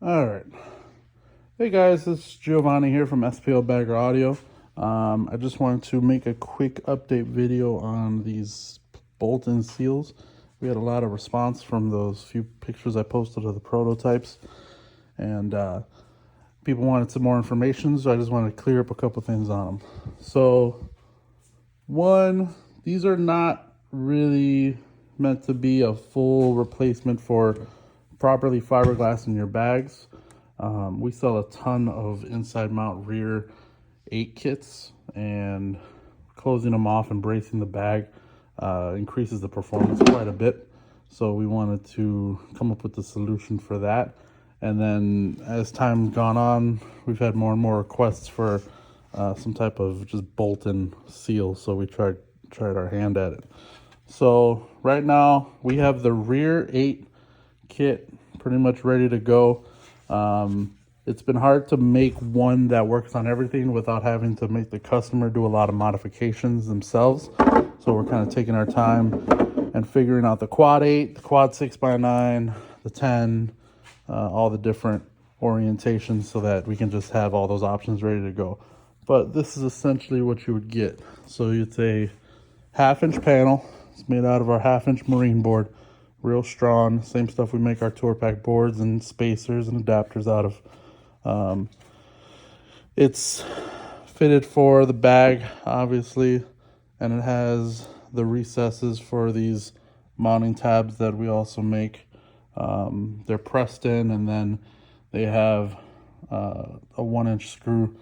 All right. Hey guys, this is Giovanni here from SPL Bagger Audio. I just wanted to make a quick update video on these bolt-in seals. We had a lot of response from those few pictures I posted of the prototypes, and people wanted some more information, so I just wanted to clear up a couple things on them. So, one, these are not really meant to be a full replacement for properly fiberglass in your bags. We sell a ton of inside mount rear 8 kits, and closing them off and bracing the bag increases the performance quite a bit. So we wanted to come up with a solution for that. And then as time gone on, we've had more and more requests for some type of just bolt-in seal. So we tried our hand at it. So right now we have the rear 8 kit pretty much ready to go. It's been hard to make one that works on everything without having to make the customer do a lot of modifications themselves. So we're kind of taking our time and figuring out the quad 8, the quad 6x9, the 10, all the different orientations so that we can just have all those options ready to go. But this is essentially what you would get. So it's a 1/2-inch panel. It's made out of our 1/2-inch marine board. Real strong, same stuff we make our tour pack boards and spacers and adapters out of. It's fitted for the bag, obviously, and it has the recesses for these mounting tabs that we also make. They're pressed in, and then they have a 1-inch screw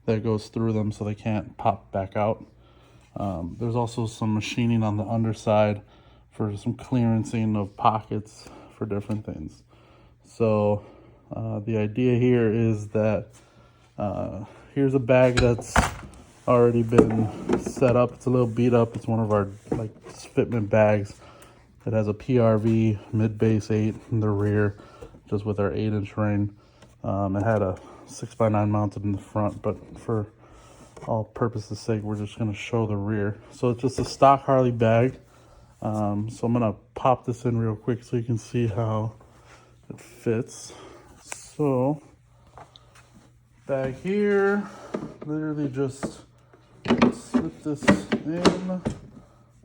that goes through them so they can't pop back out. There's also some machining on the underside for some clearancing of pockets for different things. So the idea here is that here's a bag that's already been set up. It's a little beat up. It's one of our fitment bags. It has a PRV mid-base 8 in the rear, just with our 8-inch ring. It had a 6x9 mounted in the front, but for all purposes' sake, we're just going to show the rear. So it's just a stock Harley bag. So I'm gonna pop this in real quick so you can see how it fits. So bag here, literally just slip this in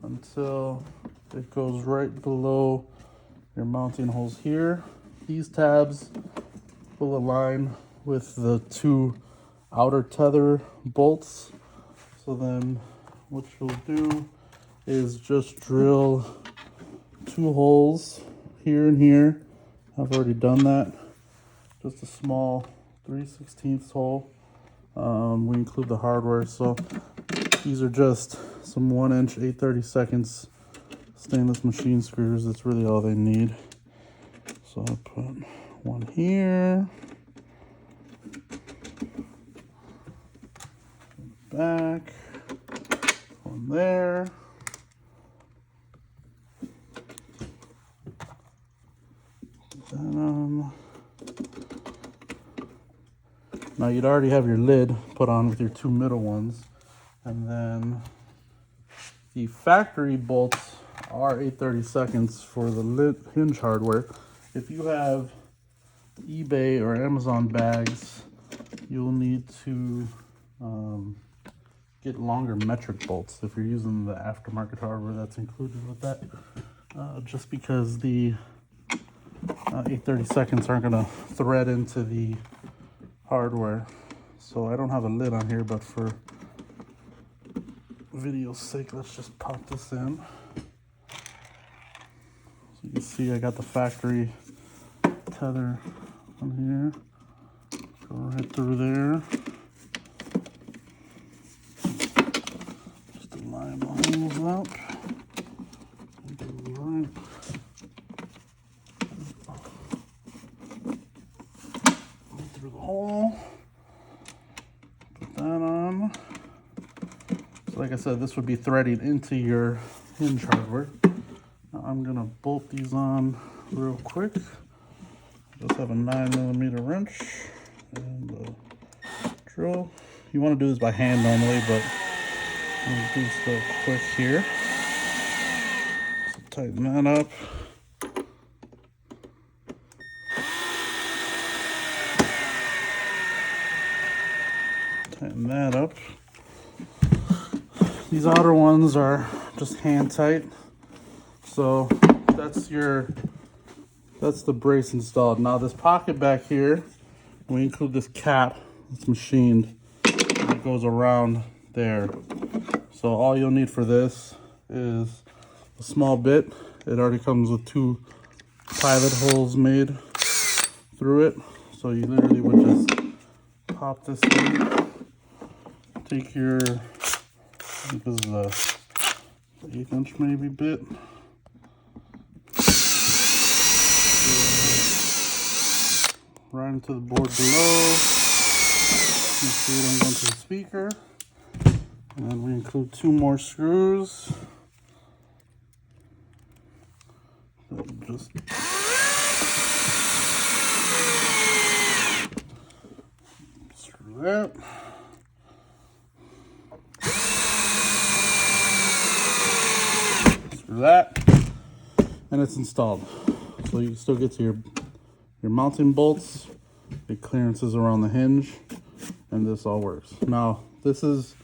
until it goes right below your mounting holes here. These tabs will align with the 2 outer tether bolts. So then what you'll do is just drill 2 holes here and here. I've already done that. Just a small 3/16 hole. We include the hardware. So these are just some 1-inch 8/32 stainless machine screws. That's really all they need. So I'll put one here. Back. One there. Now you'd already have your lid put on with your 2 middle ones, and then the factory bolts are 8/32 for the lid hinge hardware. If you have eBay or Amazon bags, you'll need to get longer metric bolts if you're using the aftermarket hardware that's included with that, just because the 8/32 aren't going to thread into the hardware. So I don't have a lid on here, but for video's sake, let's just pop this in. So you can see I got the factory tether on here. Go right through there. Just line the holes up. Right. Through the hole. Put that on. So like I said, this would be threading into your hinge hardware. Now I'm gonna bolt these on real quick. Just have a 9mm wrench and a drill. You want to do this by hand normally, but I'm gonna do this real quick here. So tighten that up. tighten that up. These outer ones are just hand tight. So that's the brace installed. Now this pocket back here, we include this cap that's machined. It goes around there. So all you'll need for this is a small bit. It already comes with 2 pilot holes made through it. So you literally would just pop this in. Take your, I think this is a 1/8 inch maybe bit. Right into the board below. You see it, I'm going to the speaker. And then we include 2 more screws. Just screw that. Screw that. And it's installed. So you can still get to your mounting bolts, the clearances around the hinge, and this all works. Now, it's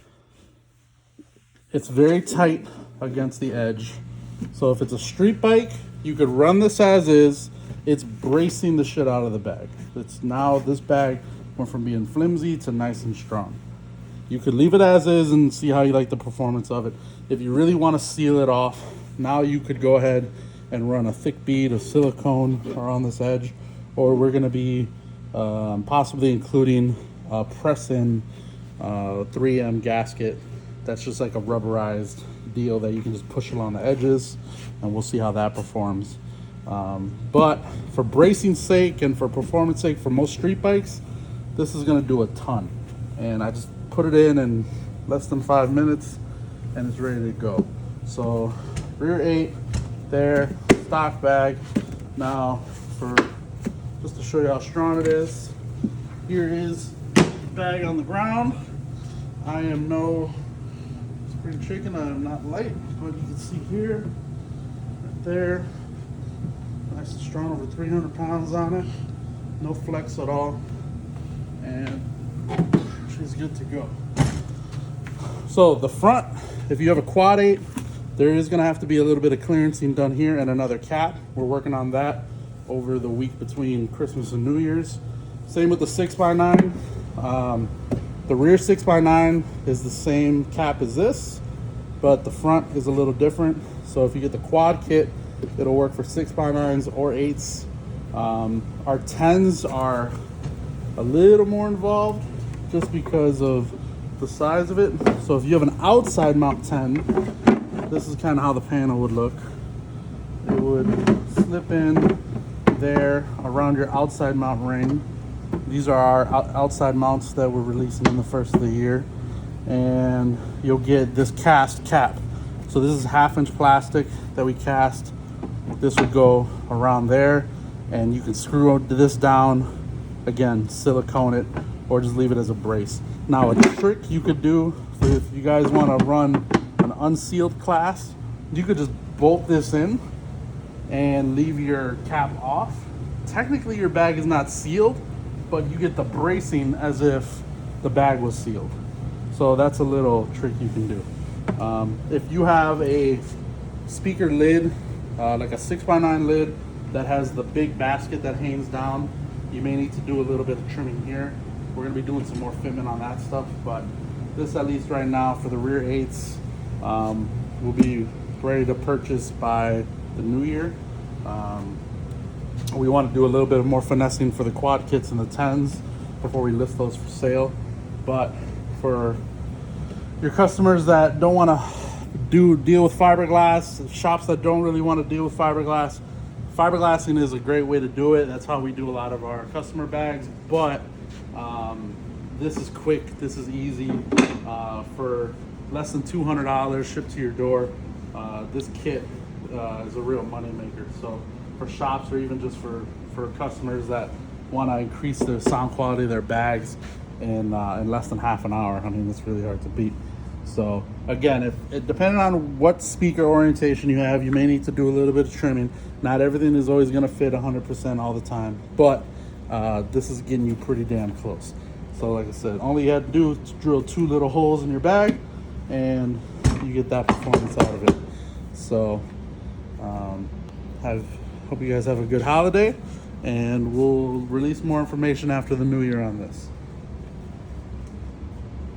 very tight against the edge. So if it's a street bike, you could run this as is. It's bracing the shit out of the bag. This bag went from being flimsy to nice and strong. You could leave it as is and see how you like the performance of it. If you really want to seal it off, now you could go ahead and run a thick bead of silicone around this edge, or we're going to be possibly including a press-in 3M gasket. That's just like a rubberized deal that you can just push along the edges, and we'll see how that performs. But for bracing sake and for performance sake for most street bikes, this is going to do a ton. And I just put it in less than 5 minutes, and it's ready to go. So rear 8 there, stock bag. Now just to show you how strong it is, here is the bag on the ground. I am no spring chicken, I am not light, but you can see here, right there, nice and strong, over 300 pounds on it, no flex at all, and she's good to go. So the front, if you have a quad 8, there is going to have to be a little bit of clearancing done here and another cap. We're working on that over the week between Christmas and New Year's. Same with the 6x9. The rear 6x9 is the same cap as this, but the front is a little different. So if you get the quad kit, it'll work for 6x9s or 8s. Our 10s are a little more involved just because of the size of it. So if you have an outside mount 10, this is kind of how the panel would look. It would slip in there around your outside mount ring. These are our outside mounts that we're releasing in the first of the year. And you'll get this cast cap. So this is 1/2 inch plastic that we cast. This would go around there, and you can screw this down, again, silicone it, or just leave it as a brace. Now a trick you could do, if you guys want to run an unsealed class, you could just bolt this in and leave your cap off. Technically your bag is not sealed, but you get the bracing as if the bag was sealed. So that's a little trick you can do. If you have a speaker lid, like a 6x9 lid that has the big basket that hangs down, you may need to do a little bit of trimming here. We're going to be doing some more fitment on that stuff, but this, at least right now, for the rear 8s, will be ready to purchase by the new year. We want to do a little bit more finessing for the quad kits and the 10s before we list those for sale. But for your customers that don't want to deal with fiberglass, shops that don't really want to deal with fiberglass, fiberglassing is a great way to do it. That's how we do a lot of our customer bags. But this is quick, this is easy. For less than $200 shipped to your door, this kit is a real money maker. So for shops, or even just for customers that want to increase their sound quality of their bags in less than half an hour, I mean, it's really hard to beat. So again, depending on what speaker orientation you have, you may need to do a little bit of trimming. Not everything is always going to fit 100% all the time, but this is getting you pretty damn close. So like I said, all you had to do is drill 2 little holes in your bag and you get that performance out of it. So hope you guys have a good holiday, and we'll release more information after the new year on this.